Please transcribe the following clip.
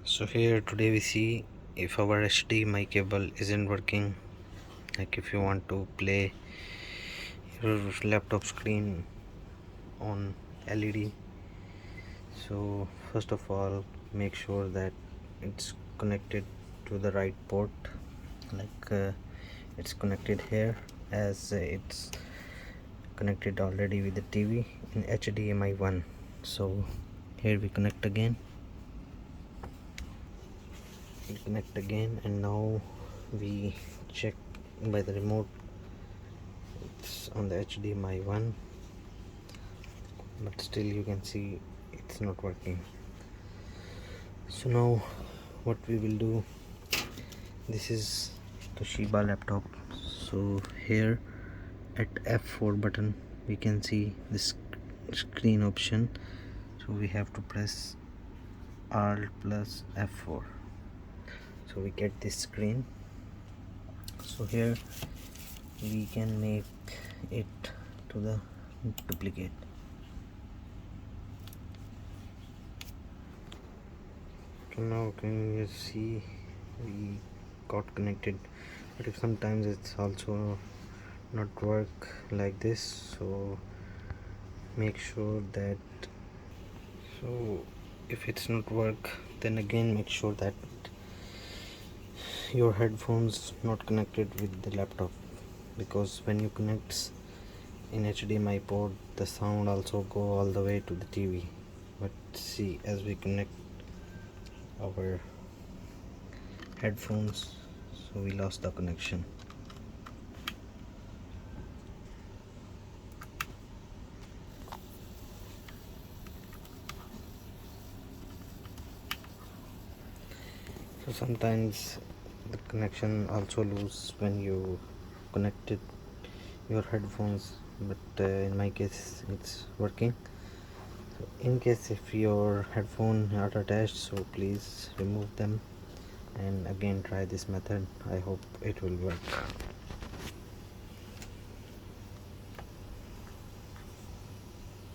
So here today we see if our HDMI cable isn't working, like if you want to play your laptop screen on LED. So first of all, make sure that it's connected to the right port, like it's connected here, as it's connected already with the TV in HDMI 1. So here we connect again, and now we check by the remote. It's on the HDMI 1, but still you can see it's not working. So now what we will do, this is Toshiba laptop. So here at F4 button we can see this screen option, so we have to press Alt plus F4, so we get this screen. So here we can make it to the duplicate. So now can you see we got connected, but if sometimes it's also not work like this, so make sure that, so if it's not work, then again make sure that your headphones not connected with the laptop, because when you connect in HDMI port the sound also go all the way to the TV. But see, as we connect our headphones, so we lost the connection. So sometimes the connection also lose when you connected your headphones, but in my case it's working. So in case if your headphone are attached, so please remove them and again try this method. I hope it will work.